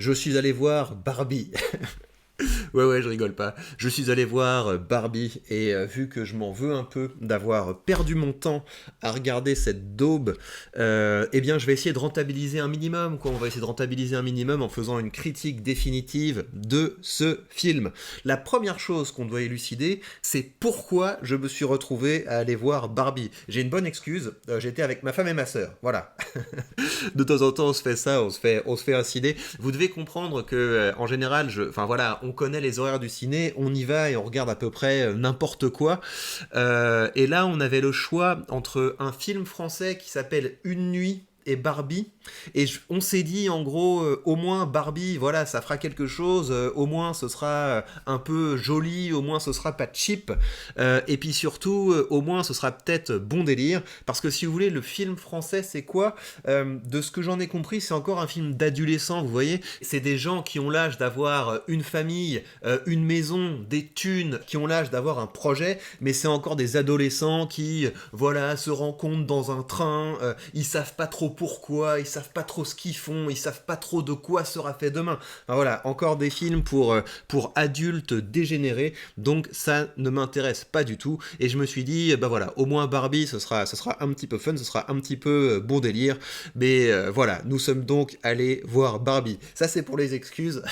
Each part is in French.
Je suis allé voir Barbie. Ouais, ouais, je rigole pas. Je suis allé voir Barbie et vu que je m'en veux un peu d'avoir perdu mon temps à regarder cette daube, eh bien, je vais essayer de rentabiliser un minimum, quoi. On va essayer de rentabiliser un minimum en faisant une critique définitive de ce film. La première chose qu'on doit élucider, c'est pourquoi je me suis retrouvé à aller voir Barbie. J'ai une bonne excuse. J'étais avec ma femme et ma sœur. Voilà. De temps en temps, on se fait ça, on se fait un ciné. Vous devez comprendre que, en général, enfin voilà, on connaît les horaires du ciné, on y va et on regarde à peu près n'importe quoi. Et là, on avait le choix entre un film français qui s'appelle Une nuit et Barbie. Et on s'est dit, en gros, au moins Barbie, voilà, ça fera quelque chose, au moins ce sera un peu joli, au moins ce sera pas cheap, et puis surtout, au moins ce sera peut-être bon délire, parce que si vous voulez, le film français, c'est quoi? De ce que j'en ai compris, c'est encore un film d'adolescents, vous voyez. C'est des gens qui ont l'âge d'avoir une famille, une maison, des thunes, qui ont l'âge d'avoir un projet, mais c'est encore des adolescents qui, voilà, se rencontrent dans un train, ils savent pas trop pourquoi, ils savent pas trop ce qu'ils font, ils savent pas trop de quoi sera fait demain. Enfin, voilà, encore des films pour adultes dégénérés, donc ça ne m'intéresse pas du tout, et je me suis dit, bah voilà, au moins Barbie, ce sera un petit peu fun, ce sera un petit peu bon délire, mais voilà, nous sommes donc allés voir Barbie. Ça c'est pour les excuses.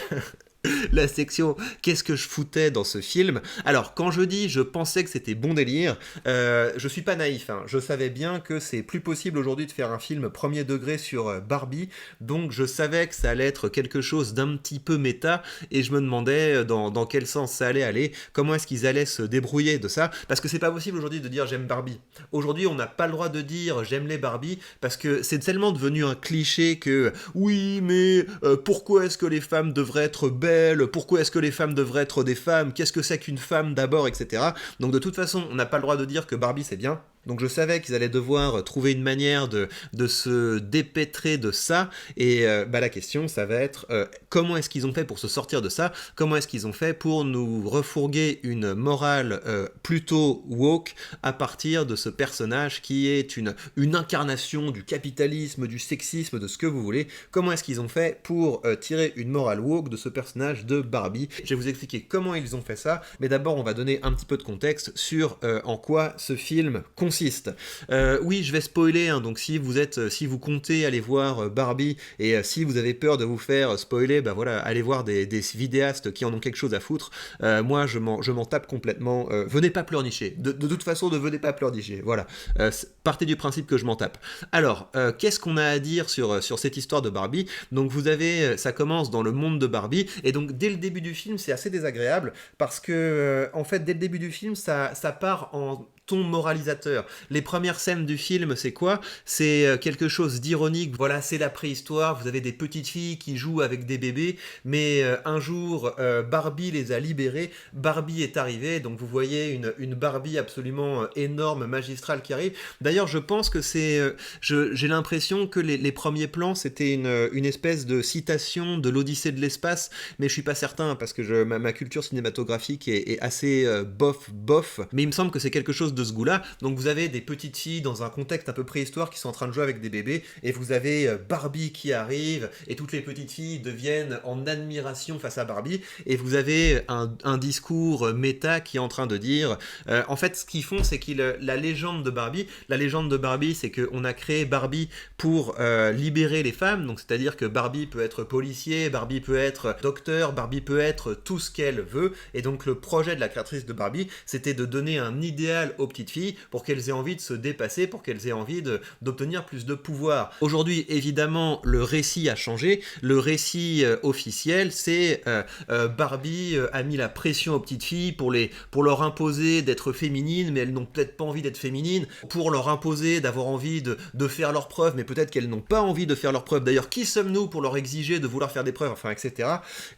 La section qu'est-ce que je foutais dans ce film. Alors quand je dis je pensais que c'était bon délire, je suis pas naïf, hein. Je savais bien que c'est plus possible aujourd'hui de faire un film premier degré sur Barbie, donc je savais que ça allait être quelque chose d'un petit peu méta, et je me demandais dans quel sens ça allait aller, comment est-ce qu'ils allaient se débrouiller de ça, parce que c'est pas possible aujourd'hui de dire j'aime Barbie. Aujourd'hui on n'a pas le droit de dire j'aime les Barbie, parce que c'est tellement devenu un cliché que oui mais pourquoi est-ce que les femmes devraient être belles, pourquoi est-ce que les femmes devraient être des femmes, qu'est-ce que c'est qu'une femme d'abord, etc. Donc de toute façon, on n'a pas le droit de dire que Barbie c'est bien. Donc je savais qu'ils allaient devoir trouver une manière de se dépêtrer de ça, et bah, la question ça va être comment est-ce qu'ils ont fait pour se sortir de ça, comment est-ce qu'ils ont fait pour nous refourguer une morale plutôt woke à partir de ce personnage qui est une incarnation du capitalisme, du sexisme, de ce que vous voulez. Comment est-ce qu'ils ont fait pour tirer une morale woke de ce personnage de Barbie? Je vais vous expliquer comment ils ont fait ça, mais d'abord on va donner un petit peu de contexte sur en quoi ce film consiste. Oui, je vais spoiler, hein, donc si vous comptez aller voir Barbie, et si vous avez peur de vous faire spoiler, bah voilà, allez voir des vidéastes qui en ont quelque chose à foutre. Moi, je m'en tape complètement. Venez pas pleurnicher. De toute façon, ne venez pas pleurnicher. Voilà. Partez du principe que je m'en tape. Alors, qu'est-ce qu'on a à dire sur cette histoire de Barbie? Donc, ça commence dans le monde de Barbie, et donc dès le début du film, c'est assez désagréable parce que, en fait, dès le début du film, ça part en ton moralisateur. Les premières scènes du film, c'est quoi? C'est quelque chose d'ironique. Voilà, c'est la préhistoire, vous avez des petites filles qui jouent avec des bébés, mais un jour, Barbie les a libérées, Barbie est arrivée, donc vous voyez une Barbie absolument énorme, magistrale qui arrive. D'ailleurs, je pense que j'ai l'impression que les premiers plans, c'était une espèce de citation de l'Odyssée de l'espace, mais je suis pas certain, parce que ma culture cinématographique est assez bof, mais il me semble que c'est quelque chose de ce goût-là. Donc vous avez des petites filles dans un contexte un peu préhistoire qui sont en train de jouer avec des bébés, et vous avez Barbie qui arrive, et toutes les petites filles deviennent en admiration face à Barbie, et vous avez un discours méta qui est en train de dire, en fait ce qu'ils font, c'est la légende de Barbie, c'est qu'on a créé Barbie pour libérer les femmes, donc c'est-à-dire que Barbie peut être policier, Barbie peut être docteur, Barbie peut être tout ce qu'elle veut, et donc le projet de la créatrice de Barbie, c'était de donner un idéal aux petites filles pour qu'elles aient envie de se dépasser, pour qu'elles aient envie d'obtenir plus de pouvoir. Aujourd'hui, évidemment, le récit a changé. Le récit officiel, c'est Barbie a mis la pression aux petites filles pour leur imposer d'être féminines, mais elles n'ont peut-être pas envie d'être féminines, pour leur imposer d'avoir envie de faire leurs preuves, mais peut-être qu'elles n'ont pas envie de faire leurs preuves. D'ailleurs, qui sommes-nous pour leur exiger de vouloir faire des preuves, enfin, etc.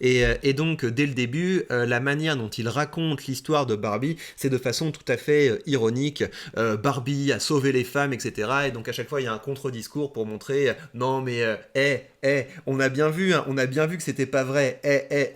Et donc, dès le début, la manière dont il raconte l'histoire de Barbie, c'est de façon tout à fait ironique. Barbie a sauvé les femmes, etc. Et donc à chaque fois il y a un contre-discours pour montrer non mais on a bien vu, hein, on a bien vu que c'était pas vrai,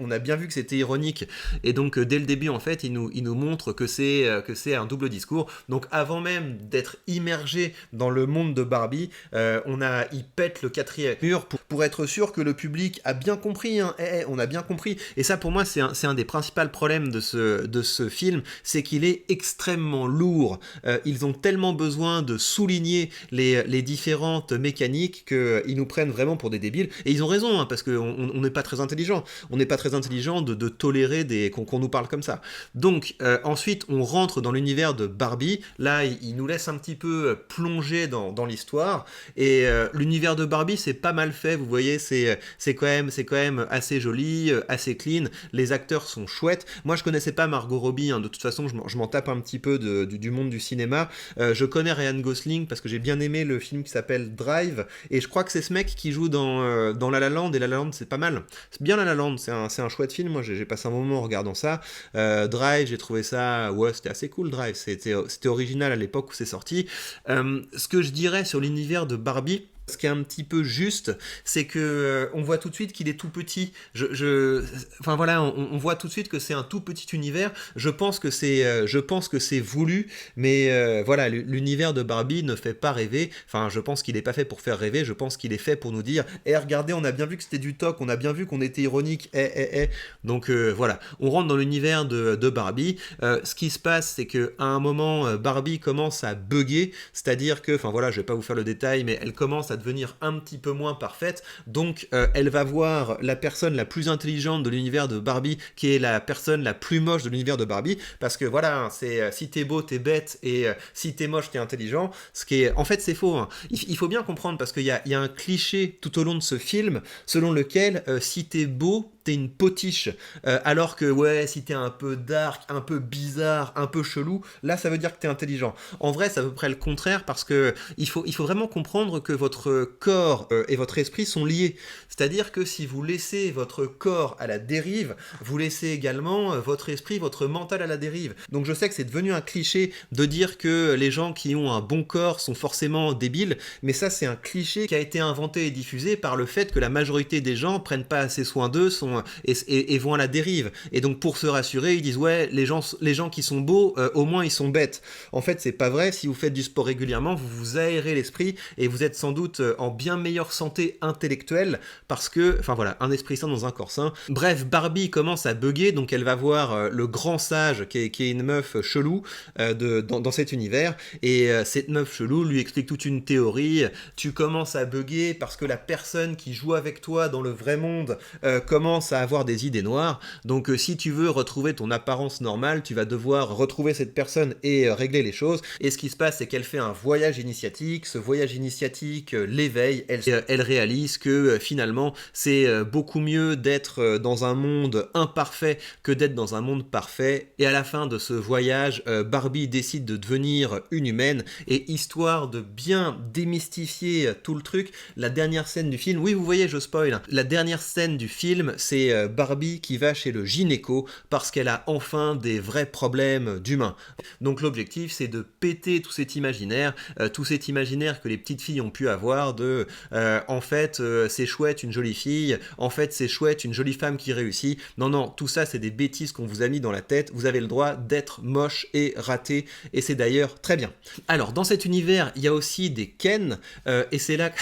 on a bien vu que c'était ironique. Et donc dès le début en fait, il nous montre que c'est un double discours. Donc avant même d'être immergé dans le monde de Barbie, il pète le quatrième mur pour être sûr que le public a bien compris, hein, on a bien compris. Et ça pour moi c'est un des principaux problèmes de ce film, c'est qu'il est extrêmement lourd. Ils ont tellement besoin de souligner les différentes mécaniques qu'ils nous prennent vraiment pour des débiles. Et ils ont raison, hein, parce qu'on n'est pas très intelligent. On n'est pas très intelligent de tolérer qu'on nous parle comme ça. Donc ensuite on rentre dans l'univers de Barbie. Là il nous laisse un petit peu plonger dans l'histoire. Et l'univers de Barbie c'est pas mal fait, vous voyez, c'est quand même assez joli, assez clean. Les acteurs sont chouettes. Moi je connaissais pas Margot Robbie, hein, de toute façon je m'en tape un petit peu du monde du cinéma. Je connais Ryan Gosling parce que j'ai bien aimé le film qui s'appelle Drive, et je crois que c'est ce mec qui joue dans La La Land, et La La Land c'est pas mal. C'est bien La La Land, c'est un chouette film, moi j'ai passé un moment en regardant ça. Drive, j'ai trouvé ça, ouais, c'était assez cool Drive, c'était original à l'époque où c'est sorti. Ce que je dirais sur l'univers de Barbie, ce qui est un petit peu juste, c'est que on voit tout de suite qu'il est tout petit. Enfin voilà, on voit tout de suite que c'est un tout petit univers. Je pense que c'est voulu, mais voilà, l'univers de Barbie ne fait pas rêver. Enfin, je pense qu'il n'est pas fait pour faire rêver. Je pense qu'il est fait pour nous dire, regardez, on a bien vu que c'était du toc, on a bien vu qu'on était ironique. Donc voilà, on rentre dans l'univers de Barbie. Ce qui se passe, c'est que à un moment, Barbie commence à bugger, c'est-à-dire que, enfin voilà, je vais pas vous faire le détail, mais elle commence à devenir un petit peu moins parfaite, donc elle va voir la personne la plus intelligente de l'univers de Barbie, qui est la personne la plus moche de l'univers de Barbie, parce que voilà, c'est si t'es beau, t'es bête, et si t'es moche, t'es intelligent, ce qui est, en fait c'est faux, hein. Il faut bien comprendre, parce qu'il y a un cliché tout au long de ce film, selon lequel si t'es beau, t'es une potiche, alors que ouais, si t'es un peu dark, un peu bizarre, un peu chelou, là ça veut dire que t'es intelligent. En vrai c'est à peu près le contraire, parce que il faut vraiment comprendre que votre corps et votre esprit sont liés. C'est-à-dire que si vous laissez votre corps à la dérive, vous laissez également votre esprit, votre mental à la dérive. Donc je sais que c'est devenu un cliché de dire que les gens qui ont un bon corps sont forcément débiles, mais ça c'est un cliché qui a été inventé et diffusé par le fait que la majorité des gens prennent pas assez soin d'eux, et vont à la dérive. Et donc pour se rassurer, ils disent ouais, les gens qui sont beaux, au moins ils sont bêtes. En fait c'est pas vrai. Si vous faites du sport régulièrement, vous vous aérez l'esprit et vous êtes sans doute en bien meilleure santé intellectuelle, parce que, enfin voilà, un esprit sain dans un corps sain. Bref, Barbie commence à bugger, donc elle va voir le grand sage qui est une meuf chelou dans cet univers, et cette meuf chelou lui explique toute une théorie. Tu commences à bugger parce que la personne qui joue avec toi dans le vrai monde commence à avoir des idées noires, donc si tu veux retrouver ton apparence normale, tu vas devoir retrouver cette personne et régler les choses. Et ce qui se passe, c'est qu'elle fait un voyage initiatique. Ce voyage initiatique l'éveille, elle réalise que finalement c'est beaucoup mieux d'être dans un monde imparfait que d'être dans un monde parfait. Et à la fin de ce voyage, Barbie décide de devenir une humaine, et histoire de bien démystifier tout le truc, la dernière scène du film, oui vous voyez je spoil, la dernière scène du film, c'est Barbie qui va chez le gynéco parce qu'elle a enfin des vrais problèmes d'humain. Donc l'objectif c'est de péter tout cet imaginaire que les petites filles ont pu avoir de en fait c'est chouette une jolie fille, en fait c'est chouette une jolie femme qui réussit. Non, tout ça c'est des bêtises qu'on vous a mis dans la tête. Vous avez le droit d'être moche et raté, et c'est d'ailleurs très bien. Alors dans cet univers il y a aussi des Ken, et c'est là que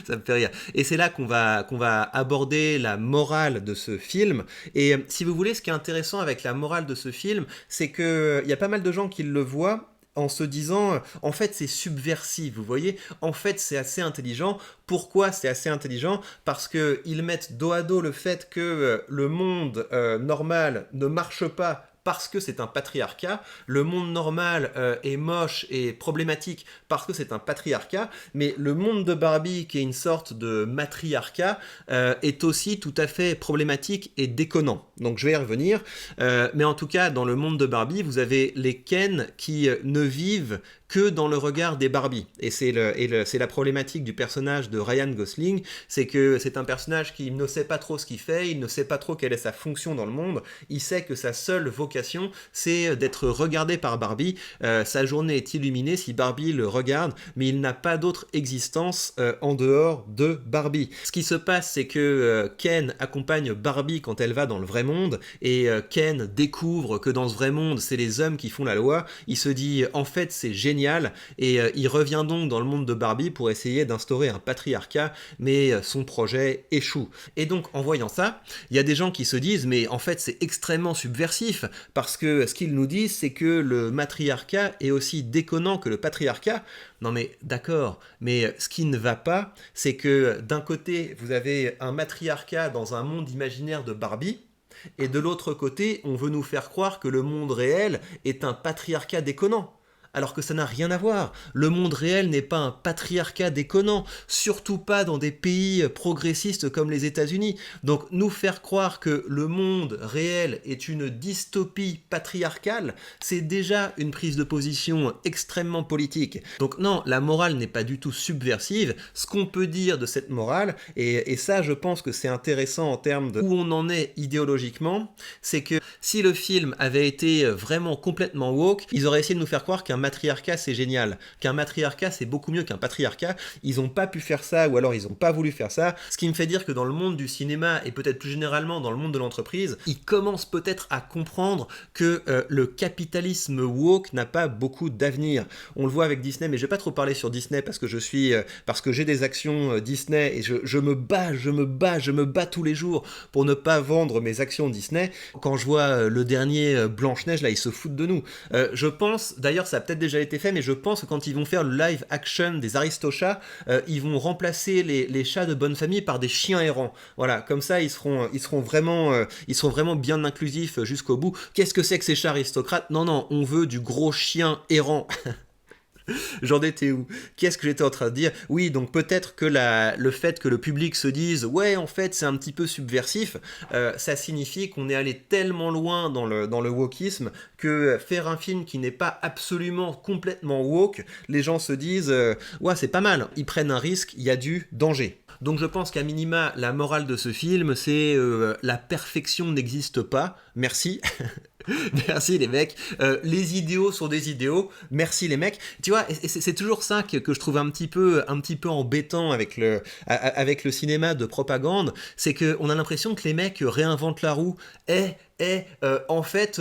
ça me fait rire, et c'est là qu'on va aborder la morale de ce film. Et si vous voulez, ce qui est intéressant avec la morale de ce film, c'est que il y a pas mal de gens qui le voient en se disant, en fait c'est subversif, vous voyez, en fait c'est assez intelligent. Pourquoi c'est assez intelligent? Parce qu'ils mettent dos à dos le fait que le monde normal ne marche pas parce que c'est un patriarcat, le monde normal est moche et problématique parce que c'est un patriarcat, mais le monde de Barbie, qui est une sorte de matriarcat, est aussi tout à fait problématique et déconnant. Donc je vais y revenir, mais en tout cas, dans le monde de Barbie, vous avez les Ken qui ne vivent que dans le regard des Barbie. Et c'est la problématique du personnage de Ryan Gosling, c'est que c'est un personnage qui ne sait pas trop ce qu'il fait, il ne sait pas trop quelle est sa fonction dans le monde, il sait que sa seule vocation, c'est d'être regardé par Barbie, sa journée est illuminée si Barbie le regarde, mais il n'a pas d'autre existence en dehors de Barbie. Ce qui se passe, c'est que Ken accompagne Barbie quand elle va dans le vrai monde, et Ken découvre que dans ce vrai monde, c'est les hommes qui font la loi, il se dit en fait c'est génial, et il revient donc dans le monde de Barbie pour essayer d'instaurer un patriarcat, mais son projet échoue. Et donc en voyant ça, il y a des gens qui se disent mais en fait c'est extrêmement subversif, parce que ce qu'ils nous disent c'est que le matriarcat est aussi déconnant que le patriarcat. Non mais d'accord, mais ce qui ne va pas, c'est que d'un côté vous avez un matriarcat dans un monde imaginaire de Barbie, et de l'autre côté, on veut nous faire croire que le monde réel est un patriarcat déconnant. Alors que ça n'a rien à voir. Le monde réel n'est pas un patriarcat déconnant, surtout pas dans des pays progressistes comme les États-Unis. Donc nous faire croire que le monde réel est une dystopie patriarcale, c'est déjà une prise de position extrêmement politique. Donc non, la morale n'est pas du tout subversive. Ce qu'on peut dire de cette morale, et ça je pense que c'est intéressant en termes de où on en est idéologiquement, c'est que si le film avait été vraiment complètement woke, ils auraient essayé de nous faire croire qu'un matriarcat c'est génial, qu'un matriarcat c'est beaucoup mieux qu'un patriarcat. Ils n'ont pas pu faire ça, ou alors ils n'ont pas voulu faire ça, ce qui me fait dire que dans le monde du cinéma, et peut-être plus généralement dans le monde de l'entreprise, ils commencent peut-être à comprendre que le capitalisme woke n'a pas beaucoup d'avenir. On le voit avec Disney, mais je vais pas trop parler sur Disney parce que parce que j'ai des actions Disney, et je me bats tous les jours pour ne pas vendre mes actions Disney. Quand je vois le dernier Blanche-Neige, là, ils se foutent de nous. Je pense, d'ailleurs, ça a peut-être déjà été fait, mais je pense que quand ils vont faire le live action des Aristochats, ils vont remplacer les chats de bonne famille par des chiens errants. Voilà, comme ça, ils seront vraiment bien inclusifs jusqu'au bout. Qu'est-ce que c'est que ces chats aristocrates ? Non, on veut du gros chien errant. J'en étais où ? Qu'est-ce que j'étais en train de dire ? Oui, donc peut-être que le fait que le public se dise « Ouais, en fait, c'est un petit peu subversif », ça signifie qu'on est allé tellement loin dans le wokisme que faire un film qui n'est pas absolument complètement woke, les gens se disent « Ouais, c'est pas mal, ils prennent un risque, il y a du danger ». Donc je pense qu'à minima, la morale de ce film, c'est la perfection n'existe pas, merci. Merci les mecs. Les idéaux sont des idéaux. Merci les mecs. Tu vois, et c'est toujours ça que je trouve un petit peu embêtant avec le cinéma de propagande, c'est qu'on a l'impression que les mecs réinventent la roue. En fait,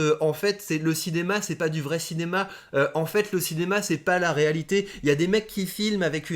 c'est le cinéma, c'est pas du vrai cinéma. En fait, le cinéma, c'est pas la réalité. Il y a des mecs qui filment avec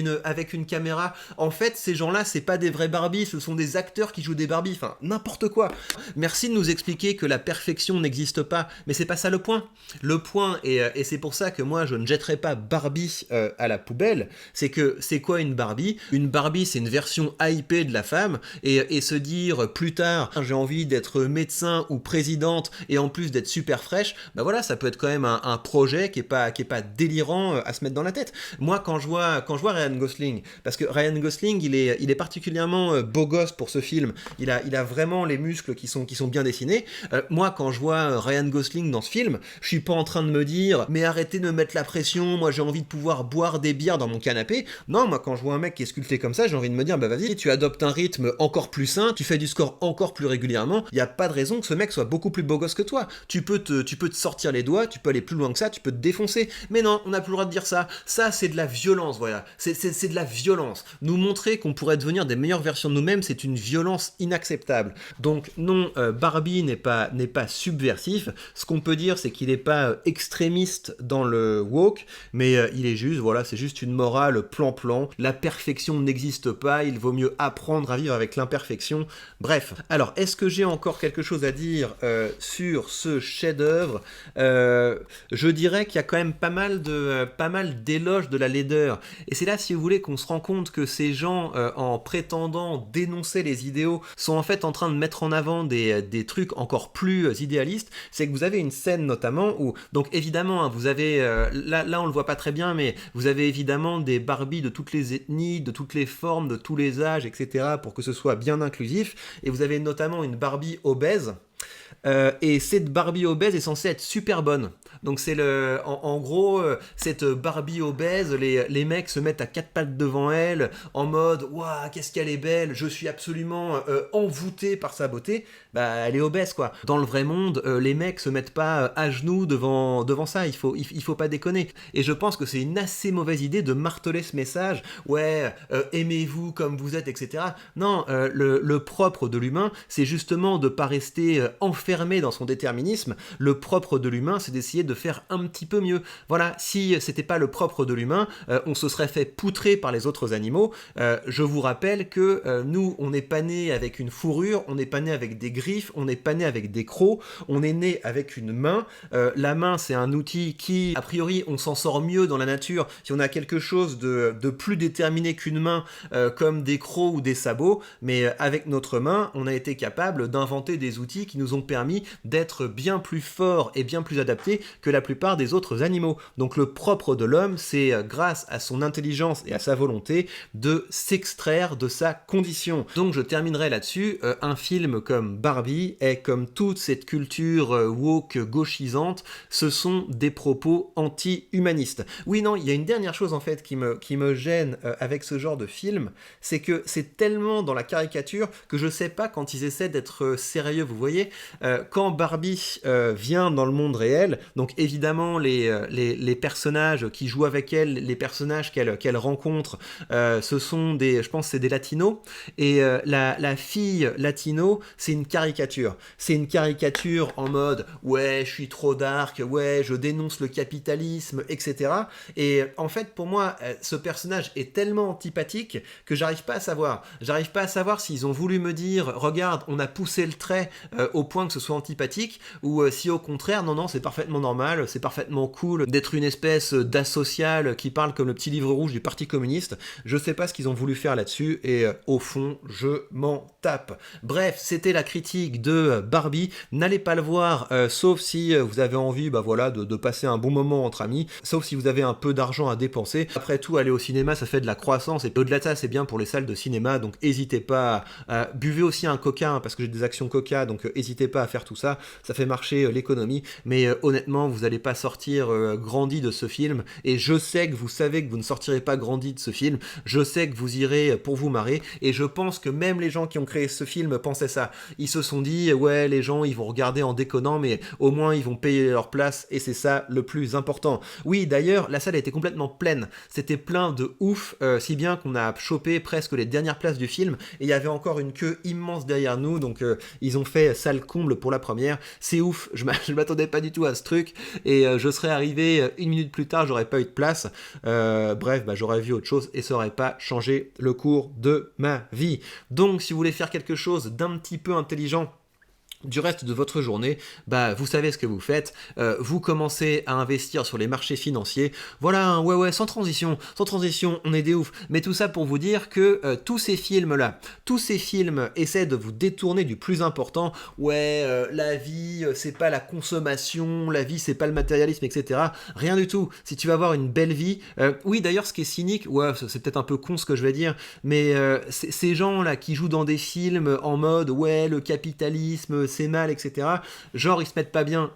une caméra. En fait, ces gens-là, c'est pas des vrais Barbies, ce sont des acteurs qui jouent des Barbies. Enfin, n'importe quoi. Merci de nous expliquer que la perfection n'existe pas, mais c'est pas ça le point. Le point, et c'est pour ça que moi, je ne jetterai pas Barbie à la poubelle, c'est que c'est quoi une Barbie ? Une Barbie, c'est une version hypée de la femme, et se dire plus tard, j'ai envie d'être médecin ou présidente, et en plus d'être super fraîche, bah voilà, ça peut être quand même un projet qui est pas délirant à se mettre dans la tête. Moi, quand je vois Ryan Gosling, parce que Ryan Gosling, il est particulièrement beau gosse pour ce film, il a vraiment les muscles qui sont bien dessinés. Moi, quand je vois Ryan Gosling dans ce film, je suis pas en train de me dire mais arrêtez de me mettre la pression, moi j'ai envie de pouvoir boire des bières dans mon canapé. Non, moi quand je vois un mec qui est sculpté comme ça, j'ai envie de me dire bah vas-y, tu adoptes un rythme encore plus sain, tu fais du score encore plus régulièrement, il y a pas de raison que ce mec soit beaucoup plus beau gosse que toi. Tu peux te sortir les doigts, tu peux aller plus loin que ça, tu peux te défoncer. Mais non, on n'a plus le droit de dire ça. Ça, c'est de la violence, voilà. C'est de la violence. Nous montrer qu'on pourrait devenir des meilleures versions de nous-mêmes, c'est une violence inacceptable. Donc non, Barbie n'est pas subversif. Ce qu'on peut dire, c'est qu'il n'est pas extrémiste dans le woke, mais il est juste, voilà, c'est juste une morale plan-plan. La perfection n'existe pas, il vaut mieux apprendre à vivre avec l'imperfection. Bref. Alors, est-ce que j'ai encore quelque chose à dire sur ce chef-d'œuvre? Je dirais qu'il y a quand même pas mal d'éloges de la laideur. Et c'est là, si vous voulez, qu'on se rend compte que ces gens, en prétendant dénoncer les idéaux, sont en fait en train de mettre en avant des trucs encore plus idéalistes. C'est que vous avez une scène notamment où, donc évidemment, hein, vous avez, là on le voit pas très bien, mais vous avez évidemment des Barbies de toutes les ethnies, de toutes les formes, de tous les âges, etc., pour que ce soit bien inclusif. Et vous avez notamment une Barbie obèse. et cette Barbie obèse est censée être super bonne. Donc c'est en gros, cette Barbie obèse, les mecs se mettent à quatre pattes devant elle, en mode « Waouh, qu'est-ce qu'elle est belle, je suis absolument envoûté par sa beauté », bah elle est obèse quoi. Dans le vrai monde, les mecs se mettent pas à genoux devant ça, il faut pas déconner. Et je pense que c'est une assez mauvaise idée de marteler ce message, ouais, aimez-vous comme vous êtes, etc. Non, le propre de l'humain, c'est justement de pas rester enfermé dans son déterminisme. Le propre de l'humain, c'est d'essayer de faire un petit peu mieux. Voilà, si c'était pas le propre de l'humain, on se serait fait poutrer par les autres animaux. Je vous rappelle que nous, on n'est pas né avec une fourrure, on n'est pas né avec des griffes, on n'est pas né avec des crocs, on est né avec une main. La main, c'est un outil qui, a priori, on s'en sort mieux dans la nature si on a quelque chose de plus déterminé qu'une main, comme des crocs ou des sabots, mais avec notre main, on a été capable d'inventer des outils qui nous ont permis d'être bien plus forts et bien plus adaptés que la plupart des autres animaux. Donc le propre de l'homme, c'est grâce à son intelligence et à sa volonté de s'extraire de sa condition. Donc je terminerai là-dessus, un film comme Barbie et comme toute cette culture woke gauchisante, ce sont des propos anti-humanistes. Oui, non, il y a une dernière chose en fait qui me gêne avec ce genre de film, c'est que c'est tellement dans la caricature que je sais pas quand ils essaient d'être sérieux, vous voyez, quand Barbie vient dans le monde réel, donc évidemment les personnages qui jouent avec elle, les personnages qu'elle rencontre, ce sont je pense c'est des latinos, et la fille latino, c'est une caricature. C'est une caricature en mode ouais, je suis trop dark, ouais, je dénonce le capitalisme, etc. Et en fait, pour moi, ce personnage est tellement antipathique que j'arrive pas à savoir. J'arrive pas à savoir s'ils ont voulu me dire regarde, on a poussé le trait au point que ce soit antipathique, ou si au contraire, non, c'est parfaitement normal, c'est parfaitement cool d'être une espèce d'asocial qui parle comme le petit livre rouge du Parti communiste. Je sais pas ce qu'ils ont voulu faire là-dessus, et au fond, je m'en tape. Bref, c'était la critique de Barbie. N'allez pas le voir, sauf si vous avez envie de passer un bon moment entre amis, sauf si vous avez un peu d'argent à dépenser. Après tout, aller au cinéma, ça fait de la croissance, et au-delà de ça, c'est bien pour les salles de cinéma, donc n'hésitez pas à buvez aussi un coca, parce que j'ai des actions coca, donc n'hésitez pas à faire tout ça, ça fait marcher l'économie, mais honnêtement, vous n'allez pas sortir grandi de ce film, et je sais que vous savez que vous ne sortirez pas grandi de ce film, je sais que vous irez pour vous marrer, et je pense que même les gens qui ont créé ce film pensaient ça. Ils se sont dit, ouais, les gens, ils vont regarder en déconnant, mais au moins, ils vont payer leur place, et c'est ça le plus important. Oui, d'ailleurs, la salle était complètement pleine. C'était plein de ouf, si bien qu'on a chopé presque les dernières places du film, et il y avait encore une queue immense derrière nous, donc ils ont fait salle comble pour la première. C'est ouf, je m'attendais pas du tout à ce truc, et je serais arrivé une minute plus tard, j'aurais pas eu de place. Bref, j'aurais vu autre chose, et ça aurait pas changé le cours de ma vie. Donc, si vous voulez faire quelque chose d'un petit peu intelligent du reste de votre journée, vous savez ce que vous faites, vous commencez à investir sur les marchés financiers, voilà, ouais, sans transition, on est des oufs, mais tout ça pour vous dire que tous ces films essaient de vous détourner du plus important, ouais, la vie, c'est pas la consommation, la vie, c'est pas le matérialisme, etc., rien du tout. Si tu vas avoir une belle vie, oui, d'ailleurs, ce qui est cynique, ouais, c'est peut-être un peu con ce que je vais dire, mais ces gens-là qui jouent dans des films en mode, ouais, le capitalisme, c'est mal, etc. Genre, ils se mettent pas bien.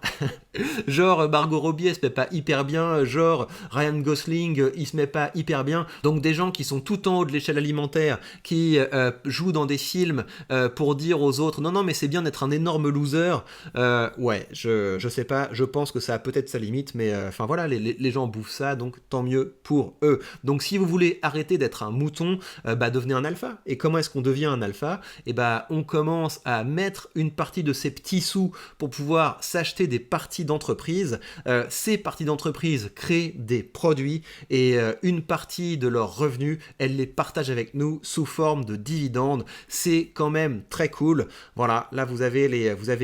Genre, Margot Robbie, elle se met pas hyper bien. Genre, Ryan Gosling, il se met pas hyper bien. Donc, des gens qui sont tout en haut de l'échelle alimentaire, qui jouent dans des films pour dire aux autres, non, mais c'est bien d'être un énorme loser. Ouais, je sais pas. Je pense que ça a peut-être sa limite, mais enfin voilà, les gens bouffent ça, donc tant mieux pour eux. Donc, si vous voulez arrêter d'être un mouton, devenez un alpha. Et comment est-ce qu'on devient un alpha ? Et on commence à mettre une partie de ses petits sous pour pouvoir s'acheter des parties d'entreprise. Ces parties d'entreprise créent des produits, et une partie de leurs revenus, elles les partagent avec nous sous forme de dividendes. C'est quand même très cool. Voilà, là vous avez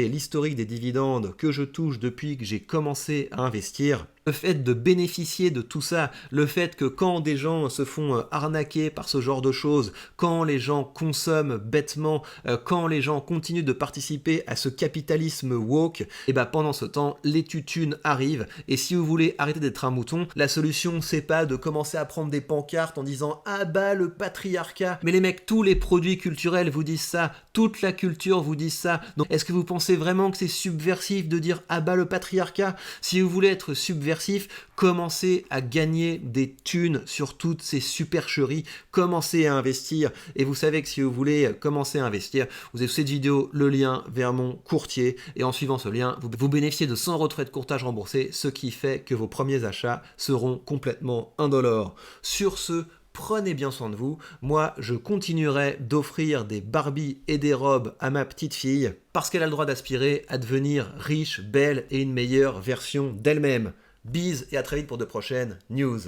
l'historique des dividendes que je touche depuis que j'ai commencé à investir. Le fait de bénéficier de tout ça, le fait que quand des gens se font arnaquer par ce genre de choses, quand les gens consomment bêtement, quand les gens continuent de participer à ce capitalisme woke, et ben pendant ce temps, les tutunes arrivent. Et si vous voulez arrêter d'être un mouton, la solution c'est pas de commencer à prendre des pancartes en disant ah bah le patriarcat. Mais les mecs, tous les produits culturels vous disent ça, toute la culture vous dit ça. Donc est-ce que vous pensez vraiment que c'est subversif de dire ah bah le patriarcat? Si vous voulez être subversif, commencez à gagner des thunes sur toutes ces supercheries, commencez à investir, et vous savez que si vous voulez commencer à investir, vous avez sous cette vidéo le lien vers mon courtier, et en suivant ce lien, vous bénéficiez de 100 retraits de courtage remboursés, ce qui fait que vos premiers achats seront complètement indolores. Sur ce, prenez bien soin de vous. Moi, je continuerai d'offrir des Barbies et des robes à ma petite fille parce qu'elle a le droit d'aspirer à devenir riche, belle et une meilleure version d'elle-même. Bise et à très vite pour de prochaines news.